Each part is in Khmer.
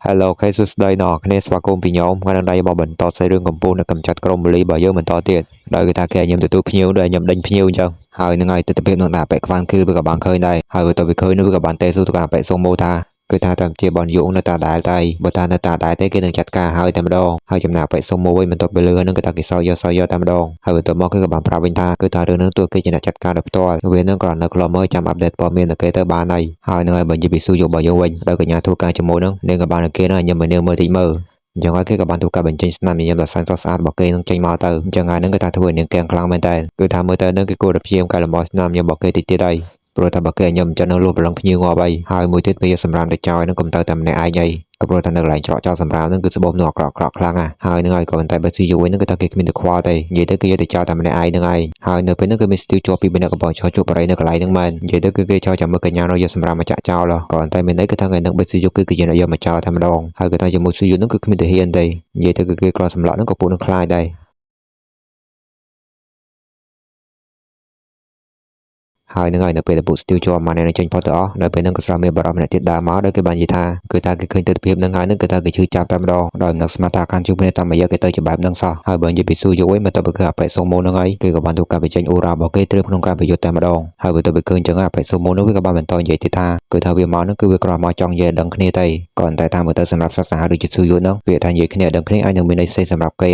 Hello ខេសួស្តីដល់អ្នកគ្នាស្វាគមន៍ពីខ្ញុំថ្ងៃនេះមកបន្តសេរីរឿងកម្ពុជានៅកម្ចាត់ក្រុមបូលីរបស់យើងបន្តទៀតដោយគេថាគេឲ្យខ្ញុំទទួលភ្ញៀវដោយខ្ញុំដេញភ្ញៀវអញ្ចឹងហើយនឹងឲ្យទស្សនវិជ្ជានឹងដាក់ពាក់ខ្វាន់គឺវាក៏បានឃើញដែរហើយទៅវាឃើញនោះវាក៏បានទេសួរទៅការពាក់សុំម៉ូថាគឺថាតាមជាបនយុងនៅតាដែលតែបើថានៅតាដែលទេគេនឹងចាត់ការហើយតែម្ដងហើយចំណាក់ពាក់សុំម៉ូវិញបន្ទាប់ពីលើនឹងគេថាគេសោយតែម្ដងហើយបន្ទាប់មកគឺក៏បានប្រាប់វិញថាគឺថារឿងនឹងទោះគេជាអ្នកចាត់ការដោយផ្ទាល់វានឹងក៏នៅក្លំមើលចាំអាប់ដេតព័ត៌មានទៅគេទៅបានហើយនឹងឲ្យបញ្ជាពីស៊ូយករបស់យើងវិញដោយកញ្ញាធ្វើការជាមួយនឹងនាងក៏បានគេនឹងខ្ញុំមើលមើលតិចមើលអញ្ចឹងហើយគេក៏បានធ្វើការបញ្ចេញស្នាមញញឹមដល់សែនសស្អាតរបស់គេនឹងចេញមកទៅអញ្ចឹងហើយនឹងគេថាធ្វើនាងកៀងខ្លាំងមែនតើគឺថាមើលទៅនឹងគេគួរតែព្យាយាមកែលម្អស្នាមញញឹមរបស់គេតិចទៀតហើយព្រោះតែបើគេញញឹមអញ្ចឹងនឹងលួចប្រឡងភ្ញៀវងាប់ហើយមួយទៀតវាសម្រាប់តែចោលនឹងកុំទៅតែម្នាក់ឯងក៏ព្រោះតែនៅកន្លែងច្រកចោលសម្រាប់នឹងគឺស្បូមនឹងអាក្រក់ខ្លាំងហើយនឹងហើយក៏ប៉ុន្តែបើស៊ីយូរវិញនឹងគឺថាគេគ្មានទៅខ្វល់ទេនិយាយទៅគេយកទៅចោលតែម្នាក់ឯងនឹងឯងហើយនៅពេលនោះគឺមានស្ទីវជាប់ពីរនាក់កំពុងឈរជួបបរិយនៅកន្លែងនឹងមែននិយាយទៅគឺគេចោលចាំមើលកញ្ញានោះយកសម្រាប់មកចាក់ចោលក៏ប៉ុន្តែមានន័យគឺថាថ្ងៃនឹងបើស៊ីយូរគឺគេយកមកចោលតែម្ដងហើយគឺថាជាមួយស៊ីយូរនឹងគឺគ្មានទៅហ៊ានទេនិយាយទៅគឺគេគ្រាន់សម្លាប់នឹងក៏ពួកនឹងខ្លាចដែរហើយនឹងហើយនៅពេលដែលពួកស្ទីវជាប់មកអ្នកនឹងចេញផុតទៅអស់នៅពេលនឹងក៏ស្រាប់មានបារម្ភម្នាក់ទៀតដើរមកដោយគេបាននិយាយថាគឺថាគេឃើញទស្សនវិជ្ជានឹងហើយនឹងគឺថាគេឈឺចាប់តែម្ដងដោយនឹងស្មារតីកាន់ជួបគ្នាតាមរយៈគេទៅជាបែបនឹងសោះហើយបើនិយាយពីស៊ូយកវិញមកទៅគឺអបិសូម៉ូនឹងហើយគេក៏បានធ្វើការបញ្ចេញអូរ៉ារបស់គេត្រៀមក្នុងការប្រយុទ្ធតែម្ដងហើយបើទៅឃើញចឹងអបិសូម៉ូនឹងវាក៏បានបន្តនិយាយទៀតថាគឺថាវាមកនឹងគឺវាគ្រាន់មកចង់និយាយដឹងគ្នាទេក៏តែតាមមើលទៅសម្រាប់សាសនាដូចជាស៊ូយកនឹងវាថានិយាយគ្នាដឹងគ្នាអាចនឹងមានន័យផ្សេងសម្រាប់គេ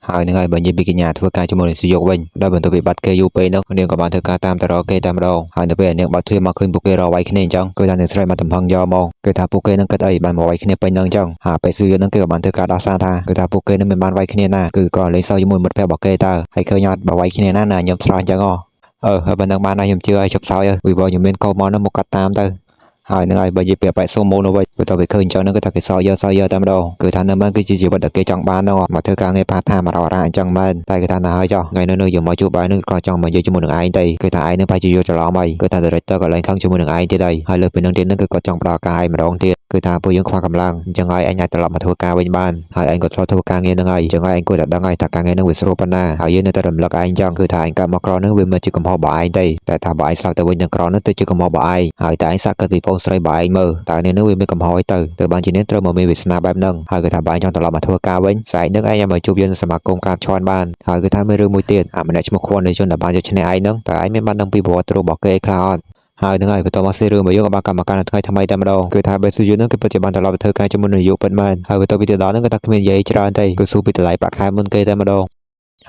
ហើយនឹងហើយបើនិយាយពីកញ្ញាធ្វើការជាមួយនឹងស៊ីយកវិញដោយបន្ទាប់ពីបាត់គេយូរពេកនោះនាងក៏បានធ្វើការតាមទៅរកគេតែម្ដងហើយនៅពេលនាងបាត់ទ្វារមកឃើញពួកគេរកវាយគ្នាអញ្ចឹងគឺថានាងស្រីមកតំផឹងយកមកគឺថាពួកគេនឹងគិតអីបានមកវាយគ្នាពេញនឹងអញ្ចឹងហើយពេលស៊ីយកនឹងគេក៏បានធ្វើការដោះសារថាគឺថាពួកគេនឹងមិនបានវាយគ្នាណាគឺក៏លេងសើចជាមួយមិត្តភក្តិរបស់គេតើហើយឃើញអត់បើវាយគ្នាណាខ្ញុំស្រស់អញ្ចឹងហើយបើនឹងបានខ្ញុំជឿឲ្យជប់សោយវិវខ្ញុំមានកោមកនោះមកកាត់តាមទៅហើយនឹងហើយបើនិយាយពីបេសូម៉ូនោះវិញបន្ទាប់ពីឃើញអញ្ចឹងនឹងគឺថាគេសោយតែម្ដងគឺថានៅមិនគឺជាជីវិតដែលគេចង់បាននោះមកធ្វើការងារផាតថាមករ៉ាអញ្ចឹងមែនតែគេថាណាហើយចុះថ្ងៃនោះយើងមកជួបបាយនឹងក៏ចង់មកនិយាយជាមួយនឹងឯងទេគឺថាឯងនឹងប្រហែលជាយកច្រឡំហើយគឺថា director ក៏ឡើងខឹងជាមួយនឹងឯងទៀតហើយលើពីនឹងទៀតនឹងគឺគាត់ចង់ផ្ដល់ការឲ្យម្ដងទៀតគឺថាពួកយើងខ្វះកម្លាំងអញ្ចឹងហើយឯងអាចត្រឡប់មកធ្វើការវិញបានហើយឯងក៏ធ្លាប់ធ្វើការងារនឹងហើយអញ្ចឹងហើយឯងគួរតែដឹងហើយថាការងារនឹងវាស្រួលប៉ុណ្ណាហើយយើងនៅតែរំលឹកឯងអញ្ចឹងគឺថាឯងកើតមកក្រនឹងវាមិនជាកំហុសរបស់ឯងទេតែថាបើឯងស្លាប់ទៅវិញនឹងក្រនឹងទៅជាកំហុសរបស់ឯងហើយតែឯងសាក់គិតពីប្អូនស្រីរបស់ឯងមើលតើនាងនឹងវាមានកំហុសអីទៅបានជានាងត្រូវមកមានវាសនាបែបហ្នឹងហើយគឺថាបើឯងចង់ត្រឡប់មកធ្វើការវិញស្អែកនឹងឯងឲ្យមកជួបយើងនៅសមាគមការឈាន់បានហើយគឺថាមានរឿងមួយទៀតម្នាក់ឈ្មោះខួននៃជនដែលបានយកឈ្នះឯងហ្នឹងតើឯងមានបានដឹងពីប្រវត្តិរបស់គេខ្លះអត់ហើយនឹងហើយបន្តមកសេរឿងរបស់យើងក៏បានកម្មការនៅថ្ងៃថ្មីតែម្ដងគឺថាបេស៊ូយូនឹងគឺពិតជាបានត្រឡប់ទៅធ្វើការជាមួយនឹងនាយកពិតមែនហើយបន្ទាប់ពីទៅដល់ហ្នឹងគឺថាគ្មាននិយាយច្រើនទេគឺសួរពីតម្លៃប្រាក់ខែមុនគេតែម្ដង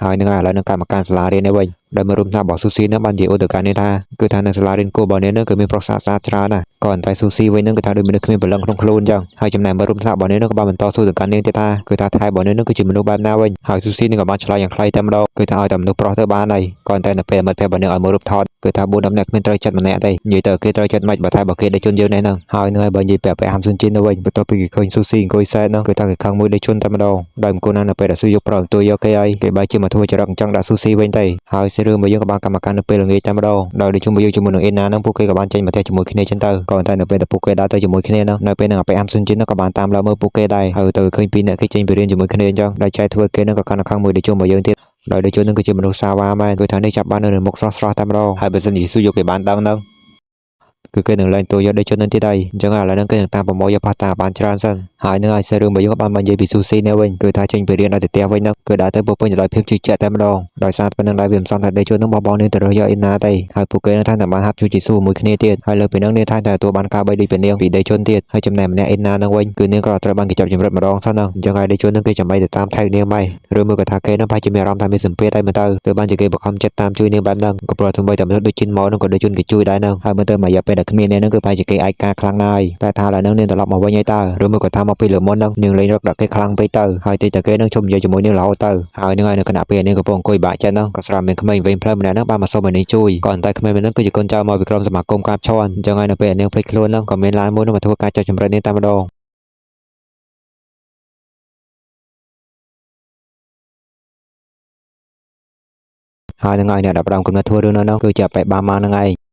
ហើយនឹងហើយឥឡូវនឹងកម្មការសាលារៀននេះវិញដែលមករួមថ្នាក់របស់ស៊ូស៊ីនឹងបាននិយាយឧទាហរណ៍នេះថាគឺថានៅសាលារៀនគោរបស់នេះនឹងគឺមានប្រុសស្អាតច្រើនណាស់ក៏តែស៊ូស៊ីវិញនឹងគឺថាដូចមនុស្សគ្មានព្រលឹងក្នុងខ្លួនអញ្ចឹងហើយចំណែកមករួមថ្នាក់របស់នេះនឹងក៏បានបន្តសួរទៅកាន់នាងទៀតថាគឺថាថៃរបស់នេះនឹងគឺជាមនុស្សបែបណាវិញហើយស៊ូស៊ីនឹងក៏បានឆ្លើយយ៉ាងខ្លីតែម្ដងគឺថាឲ្យតែមនុស្សប្រុសទៅបានហើយក៏តែនៅពេលមិត្តភក្តិរបស់នាងឲ្យមករូបថតគឺថា4 10នាក់គ្មានត្រូវចិត្តម្នាក់ទេនិយាយទៅគេត្រូវចិត្តមិនបើតែបើគេដេជន់យើងនេះហ្នឹងហើយនឹងហើយបើនិយាយពាក់ហាំស៊ុនជីនទៅវិញបន្ទាប់ពីគេឃើញស៊ូស៊ីអង្គុយសែតហ្នឹងគឺថាគេខឹងមួយដេជន់តែម្ដងដោយអង្គុយនៅពេលដែលស៊ូយកប្រអទួយយកគេហើយគេបែរជាមកធ្វើចរិតអញ្ចឹងដាក់ស៊ូស៊ីវិញទៅហើយសេរឿងរបស់យើងក៏បានកម្មការនៅពេលល្ងាចតែម្ដងដោយដូចជាមួយយើងជាមួយនឹងអេណាហ្នឹងពួកគេក៏បានចេញមកផ្ទះជាមួយគ្នាចឹងទៅក៏តែនៅពេលដែលពួកគេដើរទៅជាមួយគ្នាហ្នឹងនៅពេលហ្នឹងអាប៉ែហាំស៊ុនជីនហ្នឹងក៏បានតាមលើមើលពួកគេដែរហើយទៅឃើញពីរនាក់គេចេញពីរៀនជាមួយគ្នាអញ្ចឹងដែលចែកធ្វើគេហ្នឹងក៏កាន់តែខឹងមួយដូចជាមួយយើងទៀតដោយដូចនឹងគឺជាមនុស្សសាវ៉ាមែនគឺថានេះចាប់បាននៅមុខស្រស់តែម្ដងហើយបើសិនជាស៊ូយកគេបានដឹងហ្នឹងគឺគេនឹងលែងតួយកដូចជននឹងទៀតហើយអញ្ចឹងឥឡូវហ្នឹងគេនឹងតាមប្រមូលយកផាតាបានច្រើនសិនហើយនឹងឲ្យសេរឿងរបស់យើងក៏បាននិយាយពីស៊ូស៊ីនេះវិញគឺថាចេញពីរៀនដល់ទៅផ្ទះវិញហ្នឹងគឺដើរទៅពោពេញទៅដោយភាពជឿជាក់តែម្ដងដោយសារប៉ុណ្្នឹងដែរវាមិនសំថាដេជជននឹងបបនេះទៅរើសយកអ៊ីណាទេហើយពួកគេនឹងថាតែបានហាត់ជួយជីស៊ូមួយគ្នាទៀតហើយលើពីហ្នឹងនាងថាតែទទួលបានការបីដូចពីនាងពីដេជនទៀតហើយចំណែកម្នាក់អ៊ីណានឹងវិញគឺនាងក៏ត្រូវបានគេចាប់ចម្រិតម្ដងសិនហ្នឹងអញ្ចឹងហើយដេជននឹងគេចាំបាច់ទៅតាមថែកនាងម៉េចឬមួយក៏ថាគេនឹងប្រហែលជាមានអារម្មណ៍ថាមានសម្ពាធហើយមើលទៅបានជាគេបង្ខំចិត្តតាមជួយនាងបែបហ្នឹងក៏ព្រោះធ្វើតែមនុស្សដូចជីនមកហ្នឹងក៏ដេជនគេជួយដែរហ្នឹងហើយមើលទៅមកយ៉ាពេលដែលគ្មាននាងហ្នឹងគឺប្រហែលជាគេឯកាខ្លាំងណាស់ហើយតែថាឥឡូវហ្នឹងនាងត្រឡប់មកវិញហើយតើឬមួយក៏ថាមកពីលើមុនហ្នឹងនាងលេងរកដាក់គេខ្លាំងពេកទៅហើយតិចតែគេនឹងជុំនិយាយជាមួយនាងរហូតទៅហើយនឹងហើយនៅគណៈពេលនាងកំពុងអង្គុយបាក់ចិត្តហ្នឹងក៏ស្រាប់មានក្មេងវែងផ្លូវម្នាក់ហ្នឹងបានមកសុំឲ្យនាងជួយក៏តែក្មេងម្នាក់ហ្នឹងគឺជាកូនចៅមកពីក្រុមសមាគមកាបឈ័នអញ្ចឹងហើយនៅពេលនាងភ្លេចខ្លួនហ្នឹងក៏មានឡានមួយហ្នឹងមកធ្វើការចាប់ចម្រិតនាងតែម្ដងហើយនឹងហើយអ្នកដែលផ្ដើមគំនិតធ្វើរឿងហ្នឹងគឺជាអបិបាម៉ាហ្នឹងឯង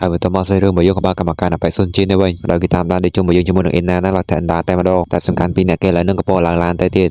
ហើយបន្ទាប់មកសេរឿងរបស់យើងក៏បានកម្មការអបិសុនជីនទៅវិញដោយគេតាមដានដេជុំរបស់យើងជាមួយនឹងអ៊ីណាហ្នឹងឡើងតែអណ្ដាតតែម្ដងតែសំខាន់ពីអ្នកគេឡើយនឹងក៏ពោឡើងឡានទៅទៀត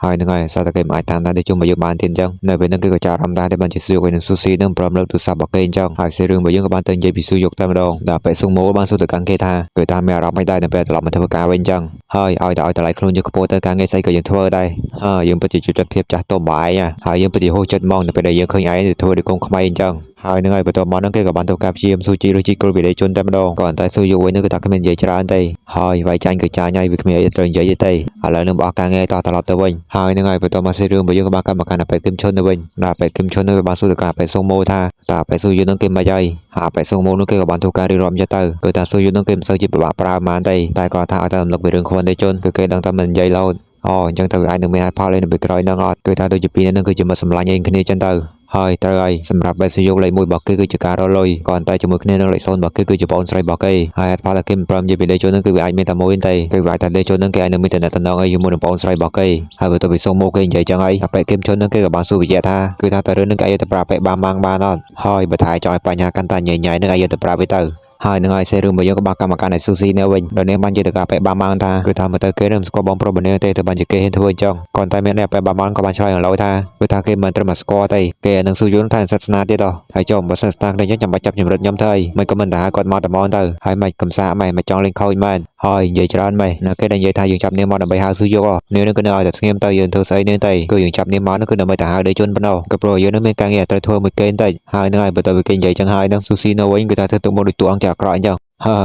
ហើយនឹងហើយសារតែគេមិនអាចតាមដានទៅជុំមកយើងបានទៀតអញ្ចឹងនៅពេលហ្នឹងគេក៏ចាប់អារម្មណ៍ដែរតែបានជាស៊ូយកឯនឹងស៊ូស៊ីនឹងព្រមលើកទូរស័ព្ទរបស់គេអញ្ចឹងហើយសេរឿងរបស់យើងក៏បានទៅនិយាយពីស៊ូយកតែម្ដងដល់ពេលស៊ូម៉ូបានសួរទៅកាន់គេថាគឺតាមមានអារម្មណ៍មិនដែរនៅពេលត្រឡប់មកធ្វើការវិញអញ្ចឹងហើយឲ្យតម្លៃខ្លួនយើងខ្ពស់ទៅការងារស្អីក៏យើងធ្វើដែរហើយយើងពិតជាជួយចិត្តភាពចាស់ទុំបាយហើយយើងពិតជាហូរចិត្តហ្មងនៅពេលដែលយើងឃើញឯងទៅធ្វើដូចកូនក្មេងអញ្ចឹងហើយនឹងហើយបន្ទាប់មកហ្នឹងគេក៏បានធ្វើការព្យាយាមស៊ូជីឬជីគល់វិដេជនតែម្ដងក៏តែស៊ូយកវិញនឹងគឺថាគ្មាននិយាយច្រើនទេហើយវាយចាញ់ក៏ចាញ់ហើយវាគ្មានអីត្រូវនិយាយទេឥឡូវនឹងបោះការងារតត្រឡប់ទៅវិញហើយនឹងហើយបន្ទាប់មកសេរឿងរបស់យើងក៏បានកម្មការអពេគឹមឈុនទៅវិញដល់អពេគឹមឈុននឹងបានសួរទៅការអពេសុងម៉ូថាតើអពេសុងយូនឹងគេមិនហើយអពេសុងម៉ូនឹងគេក៏បានធ្វើការរៀបរាប់ចិត្តទៅគឺថាស៊ូយូនឹងគេមិនសូវជាពិបាកប្រើហ្មងទេតែគាត់ថាឲ្យតែរំលឹកពីរឿងខ្វិនទេជនគឺគេដឹងតែមិននិយាយឡូតអូអញ្ចឹងទៅអាចនឹងមានហេតុផលអីនៅពេលក្រោយហ្នឹងអត់គឺថាដូចជាពីរនឹងគឺជាមិត្តសម្លាញ់ឯងគ្នាចឹងទៅហើយត្រូវហើយសម្រាប់បែបសយកលេខ1របស់គេគឺជាការរលុយក៏តែជាមួយគ្នានឹងលេខ0របស់គេគឺជាបងស្រីរបស់គេហើយហេតុផលដែលគេមិនព្រមនិយាយពីលេខជននឹងគឺវាអាចមានតែមួយទេគឺវាអាចតែលេខជននឹងគេអាចនឹងមានតំណែងអីជាមួយនឹងបងស្រីរបស់គេហើយបន្ទាប់ពីសុំមកគេនិយាយចឹងហើយអាប៉ែគឹមជននឹងគេក៏បានសួរវិជ្ជាថាគឺថាតើរឿងនឹងគេអាចទៅប្រាប់ប៉ែបានម៉ាំងបានអត់ហើយបើថាចង់ឲ្យបញ្ហាកាន់តែញ៉ៃញ៉ៃនឹងអាចទៅប្រាប់វាទៅហើយនឹងហើយសេរឿងរបស់យើងក៏បានកម្មការនៃស៊ូស៊ីនៅវិញដល់នេះបានជាតកាប៉ែបាម៉ាងថាគឺថាមើលទៅគេនឹងស្គាល់បងប្រុសម្នាក់ទេទៅបានជាគេហ៊ានធ្វើអញ្ចឹងគាត់តែមានអ្នកប៉ែបាម៉ាងក៏បានឆ្លើយឡូវថាគឺថាគេមិនត្រឹមតែស្គាល់ទេគេនឹងស៊ូយន្តថាសាសនាទៀតហ៎ហើយចុះបើសាសនាគ្នាអញ្ចឹងចាំបាច់ចាប់ជំរិតខ្ញុំទៅអីមិនក៏មិនថាគាត់មកតែមកទៅហើយមិនកំសាម៉េចមិនចង់លេងខូចមែនហើយនិយាយច្រើនម៉េចណាគេដែលនិយាយថាយើងចាប់នាងមកដើម្បីហៅស៊ូយកនាងនឹងគឺនៅឲ្យតែស្ងៀមទៅយើងធ្វើស្អីនាងទៅគឺយើងចាប់នាងមកនោះគឺដើម្បីទៅហៅដេជនប៉ុណ្ណោះក៏ព្រោះយើងនឹងមានការងារត្រូវធ្វើមួយគេបន្តិចហើយនឹងហើយបើទៅគេនិយាយចឹងហើយនឹងស៊ូស៊ីនៅវិញគឺថាធ្វើទុកមកដូចតួអង្គជាអាក្រក់អញ្ចឹង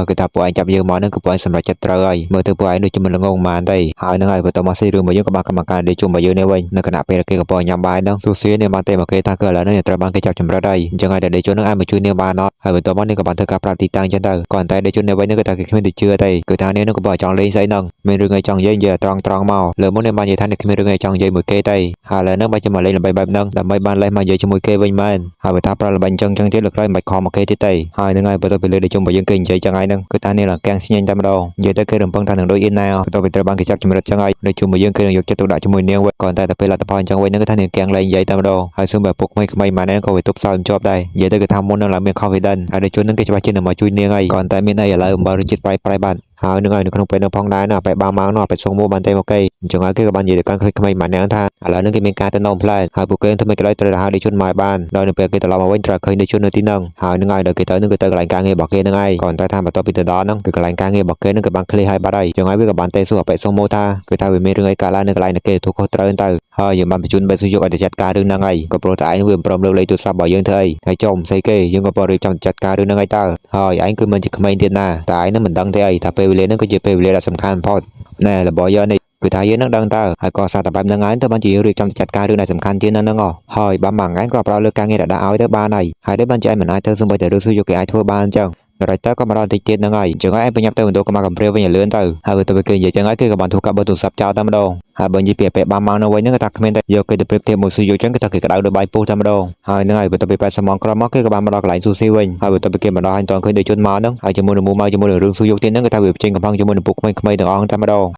គឺថាពួកឯងចាប់យើងមកហ្នឹងគឺពួកឯងសម្រេចចិត្តត្រូវហើយមើលទៅពួកឯងដូចជាមិនល្ងងហ្មងទេហើយហ្នឹងហើយបន្ទាប់មកស៊ីរឿងរបស់យើងក៏បានកម្មការដេជុំរបស់យើងនេះវិញនៅគណៈពេលគេកំពុងញ៉ាំបាយហ្នឹងស៊ូស៊ីនេះបានតែមកគេថាគឺឥឡូវនេះត្រូវបានគេចាប់ចម្រិតហើយអញ្ចឹងហើយដេជុំហ្នឹងអាចមកជួយនាងបានអត់ហើយបន្ទាប់មកនាងក៏បានធ្វើការប្រាប់ទីតាំងចឹងទៅគាត់តែដេជុំនេះវិញហ្នឹងគឺថាគេគ្មានទៅជឿទេគឺថានាងហ្នឹងក៏បើចង់លេងស្អីហ្នឹងមានរឿងអីចង់និយាយត្រង់មកលើមុននាងបាននិយាយថានាងគ្មានរឿងអីចង់និយាយមួយគេទេហើយឥឡូវហ្នឹងបានចាំមកលេងល្បីបែបហ្នឹងដើម្បីបានលេងមកនិយាយជាមួយគេវិញមែនហើយបើថាប្រល្បិញចឹងទៀតលើកក្រោយមិនខំមកគេទៀតទេហើយហ្នឹងហើយបន្ទាប់ពីលើដេជុំរបស់យើងគេនិយាយចឹងហើយហ្នឹងគឺថានាងកាំងស្ញែងតែម្ដងនិយាយទៅគេរំពឹងថានឹងដូចអ៊ីណាបន្ទាប់ពីត្រូវបានគេចាប់ជំរិតចឹងហើយដូចជាមួយយើងគេនឹងយកចិត្តទុកដាក់ជាមួយនាងវិញក៏តែពេលលទ្ធផលអញ្ចឹងវិញហ្នឹងគឺថានាងកាំងលែងនិយាយតែម្ដងហើយសូមបើពុកក្មេងៗម៉ែនេះក៏វាទប់សោតជាប់ដែរនិយាយទៅគឺថាមុននឹងឡើងមាន confidence ហើយដូចជួននឹងគេច្បាស់ជានឹងមកជួយនាងហើយក៏តែមានអីឥឡូវអំបិលរសជាតិប្រៃបាត់ហើយនឹងហើយនៅក្នុងពេលនោះផងដែរណាបែបបាម៉ាងនោះបែបសុងមកបានតែមកគេអញ្ចឹងហើយគេក៏បាននិយាយទៅកាន់ក្មេងៗម្នាក់ថាឥឡូវនេះគេមានការទៅនាំផ្លែហើយពួកគេធ្វើមិនក្តីត្រូវហៅដេជនមកបានដល់នៅពេលគេត្រឡប់មកវិញត្រូវឃើញដេជននៅទីនោះហើយនឹងហើយដល់គេទៅនឹងគឺទៅកន្លែងការងាររបស់គេនឹងហើយក៏តែថាបន្ទាប់ពីទៅដល់នោះគឺកន្លែងការងាររបស់គេនឹងក៏បានឃ្លីហើយបាត់ហើយអញ្ចឹងហើយវាក៏បានតែសួរអបិសុងមកថាគឺថាវាមានរឿងអីកើតឡើងនៅកន្លែងគេទូខុសត្រូវទៅហើយយើងបានបញ្ជូនបែបសុយកឲ្យទៅចាត់ការរឿងហ្នឹងហើយក៏ព្រោះតែឯងវាមិនព្រមលើកលេខទូរស័ព្ទរបស់យើងធ្វើអីហើយចុំស្អីគេយើងក៏ព្រមរៀបចំចាត់ការរឿងហ្នឹងហើយតើហើយឯងគឺមិនជាក្មេងទៀតណាតែឯងនឹងមិនដឹងទេអីថាពេលវេលាហ្នឹងគឺជាពេលវេលាដ៏សំខាន់បំផុតណែរបស់យើងនេះគឺថាយើងនឹងដឹងតើហើយក៏សារតែបែបហ្នឹងហើយទៅបានជាយើងរៀបចំចាត់ការរឿងដែលសំខាន់ជាងហ្នឹងហើយបានមួយថ្ងៃក៏ប្រោលើការងារដែលដាក់ឲ្យទៅបានហើយដែលបានជាឯងមិនអាចធ្វើសម្បីតែរឿងស៊ូយកគេអាចធ្វើបានអញ្ចឹងរត់ទៅក៏មកដល់តិចទៀតហ្នឹងហើយអញ្ចឹងឯងប្រញាប់ទៅបន្ទោកមកកំព្រាវិញឲ្យលឿនទៅហើយទៅគេនិយាយចឹងហើយគេក៏បានធ្វើការបោះទូរស័ព្ទចោលតែម្ដងហើយបើនិយាយពីពេលបានមកនៅវិញហ្នឹងក៏ថាគ្មានតែយកគេទៅប្រៀបធៀបមួយស៊ូយកចឹងក៏ថាគេក្តៅដោយបាយពុះតែម្ដងហើយហ្នឹងហើយបន្ទាប់ពី80ម៉ោងក្រោយមកគេក៏បានមកដល់កន្លែងស៊ូស៊ីវិញហើយបន្ទាប់ពីគេមកដល់ហើយតើឃើញដូចជនមកហ្នឹងហើយជាមួយនឹងមូមកជាមួយនឹងរឿងស៊ូយកទៀតហ្នឹងក៏ថាវាចេញកំផឹងជាមួយនឹងពួកក្មេងៗទាំងអស់តែម្ដង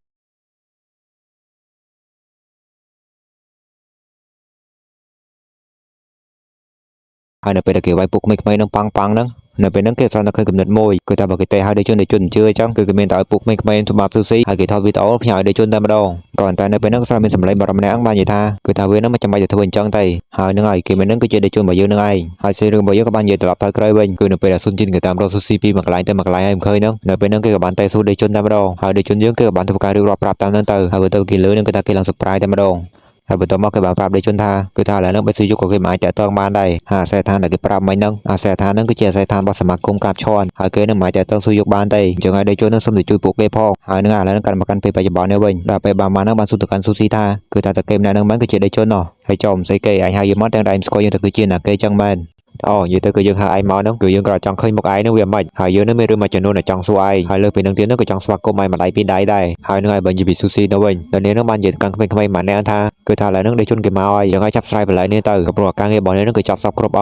ហើយនៅពេលដែលគេវាយពុកក្មេងៗនឹងប៉ាំងហ្នឹងនៅពេលហ្នឹងគេស្រាន់តែឃើញគំនិតមួយគឺថាបើគេទេឲ្យដេជនជឿអញ្ចឹងគឺគេមានតែឲ្យពុកក្មេងៗសម្រាប់ស៊ូស៊ីហើយគេថតវីដេអូផ្ញើឲ្យដេជនតែម្ដងក៏តែនៅពេលហ្នឹងស្រាន់មានសម្លេងបរិមម្នាក់បាននិយាយថាគឺថាវានឹងមិនចាំបាច់ទៅធ្វើអញ្ចឹងទេហើយនឹងហើយគេមាននឹងគឺជាដេជនរបស់យើងនឹងឯងហើយសេរឿងរបស់យើងក៏បាននិយាយត្រឡប់ទៅក្រោយវិញគឺនៅពេលដែលស៊ុនជីនគេតាមរកស៊ូស៊ីពីមួយកន្លែងទៅមួយកន្លែងហើយមិនឃើញហ្នឹងនៅពេលហ្នឹងគេក៏បានតែស៊ូដេជនតែម្ដងហើយដេជនយើងគេក៏បានធ្វើការរៀបរាប់ប្រាប់តាមហ្នឹងទៅហើយទៅគេលើនឹងគេថាគេឡើង surprise តែម្ដងហើយបន្ទាប់មកគេបានប្រាប់ដេជនថាគឺថាឥឡូវហ្នឹងបើស៊ីយុក៏គេមិនអាចតាក់ទងបានដែរអាសេដ្ឋានដែលគេប្រាប់មិញហ្នឹងអាសេដ្ឋានហ្នឹងគឺជាអាសេដ្ឋានរបស់សមាគមកាបឈ័នហើយគេនឹងមិនអាចតាក់ទងស៊ូយុបានទេអញ្ចឹងហើយដេជននឹងសុំទៅជួយពួកគេផងហើយនឹងឥឡូវហ្នឹងកាន់មកកាន់ពេលបច្ចុប្បន្ននេះវិញដល់ពេលបានមកហ្នឹងបានស៊ូទៅកាន់ស៊ូស៊ីថាគឺថាតើគេម្នាក់ហ្នឹងមិនគឺជាដេជនណោះហើយចុំស្អីគេអញហៅយើងមកទាំងតែឯងស្គាល់យើងទៅគឺជាណាគេចឹងមែនអូនិយាយទៅគឺយើងហៅឯងមកហ្នឹងគឺយើងក៏ចង់ឃើញមុខឯងហ្នឹងវាមិនហើយយើងនឹងមានរឿងមួយចំនួនដែលចង់សួរឯងហើយលើពីនឹងទៀតហ្នឹងក៏ចង់ស្វាគមន៍ឯងម្ដាយពីរដៃដែរហើយនឹងឲ្យបើនិយាយពីស៊ូស៊ីទៅវិញដល់នេះហ្នឹងបាននិយាយកាន់ក្មេងៗម្នាក់ថាគឺថាឥឡូវហ្នឹងដេជនគេមកហើយយើងឲ្យចាប់ស្រាយបន្លែនេះទៅក៏ព្រោះការងាររបស់នេះហ្នឹងគឺចាប់សពគ្រប់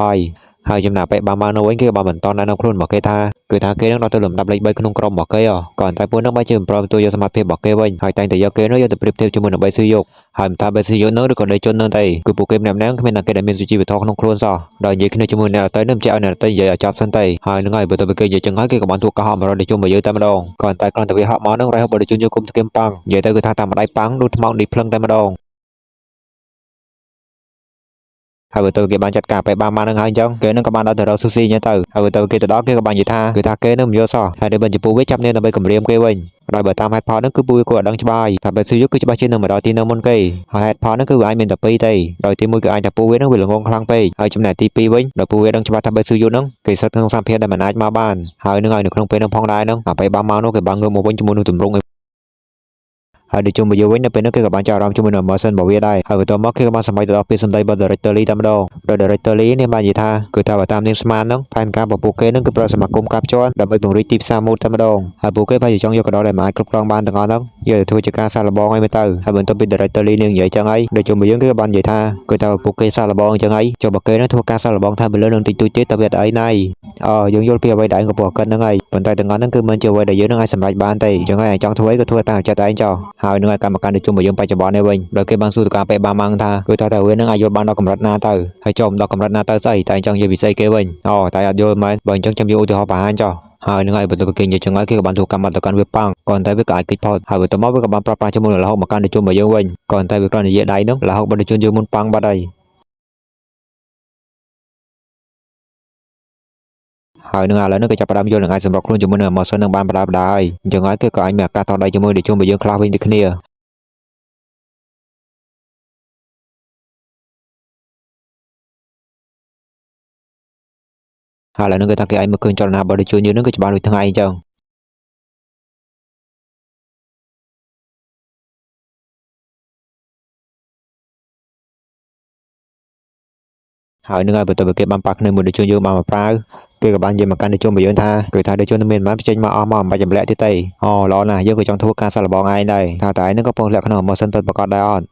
ហើយចំណាប់ពេលបានមកនៅវិញគេក៏បានបន្តណែនាំខ្លួនរបស់គេថាគឺថាគេនឹងដល់ទៅលំដាប់លេខ3ក្នុងក្រុមរបស់គេក៏តែពួកហ្នឹងបែរជាមិនព្រមទទួលយកសមត្ថភាពរបស់គេវិញហើយតែងតែយកគេនោះយកទៅប្រៀបធៀបជាមួយនឹងបេស៊ូយកហើយមិនថាបេស៊ូយកនោះឬក៏ដេជននោះទេគឺពួកគេម្នាក់ៗគ្មានតែគេដែលមានសុជីវធម៌ក្នុងខ្លួនសោះដល់និយាយគ្នាជាមួយអ្នកទៅនឹងមិនចេះឲ្យអ្នកទៅនិយាយឲ្យចប់សិនទេហើយនឹងហើយបើទៅគេនិយាយចឹងហើយគេក៏បានទូកោះមករត់ដេជនមកយើងតែម្ដងក៏តែគ្រាន់តែវាហក់មកនឹងរ៉ៃហូបដេជនយកគុំស្គីមប៉ាំងនិយាយទៅគឺថាតាមម្ដាយប៉ាំងដូចថ្មោកនេះភ្លឹងតែម្ដង ហើយបើទៅគេបានចាត់ការបែបបាននឹងហើយអញ្ចឹងគេនឹងក៏បានដល់ទៅរកស៊ូស៊ីអញ្ចឹងទៅហើយបើទៅគេទៅដល់គេក៏បាននិយាយថាគឺថាគេនឹងមិនយល់សោះហើយដែលបញ្ចពូវាចាប់នាងដើម្បីគម្រាមគេវិញដោយបើតាមហេតុផលហ្នឹងគឺពូវាក៏អត់ដឹងច្បាស់ថាបែស៊ូយុគឺច្បាស់ជានឹងមកដល់ទីនៅមុនគេហើយហេតុផលហ្នឹងគឺវាអាចមានតែពីរទេដោយទី1គឺអាចថាពូវានឹងវាល្ងងខ្លាំងពេកហើយចំណែកទី2វិញដោយពូវាដឹងច្បាស់ថាបែស៊ូយុហ្នឹងគេសិតក្នុងសម្ភារដែលមិនអាចមកបានហើយនឹងហើយនៅក្នុងពេលហ្នឹងផងដែរហ្នឹងអាបែបានមកនោះគេបានងើបមកវិញជាមួយនឹងទម្រង់ហើយដូចជុំមកយូរវិញនៅពេលនោះគេក៏បានចាប់អារម្មណ៍ជាមួយនឹង Emerson របស់វាដែរហើយបន្ទាប់មកគេក៏បានសម្រេចទៅដល់ពេលសម្ដីរបស់ Director Lee តែម្ដងដោយ Director Lee នេះបាននិយាយថាគឺថាបើតាមនាងស្មានហ្នឹងផែនការរបស់ពួកគេហ្នឹងគឺប្រើសមាគមការភ្ជាប់ដើម្បីពង្រីកទីផ្សារម៉ូដតែម្ដងហើយពួកគេប្រហែលជាចង់យកកណ្ដោដែលមិនអាចគ្រប់គ្រងបានទាំងអស់ហ្នឹងយកទៅធ្វើជាការសាកល្បងឲ្យមើលទៅហើយបន្ទាប់ពី Director Lee នាងនិយាយចឹងហើយដូចជុំមកយើងគេក៏បាននិយាយថាគឺថាពួកគេសាកល្បងចឹងហើយចុះបើគេនឹងធ្វើការសាកល្បងថាទៅលើនឹងតិចតួចទេតើវាអីណៃយើងយល់ពីអ្វីដែលឯងក៏ពោះកិនហ្នឹងហើយប៉ុន្តែទាំងអស់ហ្នឹងគឺមិនជាអ្វីដែលយើងនឹងអាចសម្រេចបានទេចឹងហើយឯងចង់ធ្វើអីក៏ធ្វើតាមចិត្តឯងចុះហើយនឹងឲ្យកម្មការដូចជុំមកយើងបច្ចុប្បន្ននេះវិញដោយគេបានសួរទៅការពេបាម៉ាំងថាគឺថាតើវានឹងអាចយល់បានដល់កម្រិតណាទៅហើយចុះដល់កម្រិតណាទៅស្អីតែឯងចង់និយាយវិស័យគេវិញតែអត់យល់មែនបើអញ្ចឹងចាំយកឧទាហរណ៍បង្ហាញចុះហើយនឹងហើយបន្ទាប់ពីគេនិយាយចឹងហើយគេក៏បានធ្វើកម្មទៅកាន់វាប៉ាំងគ្រាន់តែវាក៏អាចគេចផុតហើយបន្ទាប់មកវាក៏បានប្រាប់ប្រាស់ជាមួយនឹងរហូតមកកាន់ដូចជុំមកយើងវិញគ្រាន់តែវាគ្រាន់តែនិយាយដៃហ្នឹងរហូតបានដូចជុំយើងមុនប៉ាំងបាត់ហើយនឹងឥឡូវនេះគេចាប់ផ្ដើមយល់នឹងអាចសម្របខ្លួនជាមួយនឹង Emerson នឹងបានបដាបដាហើយអញ្ចឹងហើយគេក៏អាចមានឱកាសតដៃជាមួយដូចជុំមកយើងខ្លះវិញដូចគ្នាហើយឥឡូវនេះគេថាគេអាចមើលឃើញចលនារបស់ដូចជុំយើងនឹងគឺច្បាស់ដូចថ្ងៃអញ្ចឹងហើយនឹងហើយបន្ទាប់ពីគេបានប៉ះគ្នាមួយដូចជុំយើងបានមកប្រើគេក៏បាននិយាយមកកាន់ដូចជុំមកយើងថាគឺថាដូចជុំនឹងមានបានចេញមកអស់មកមិនបាច់ចម្លាក់ទៀតទេល្អណាស់យើងក៏ចង់ធ្វើការសាកល្បងឯងដែរថាតែឯងនឹងក៏ពងលក្ខណៈ Emerson ពិតប្រាកដដែរអត់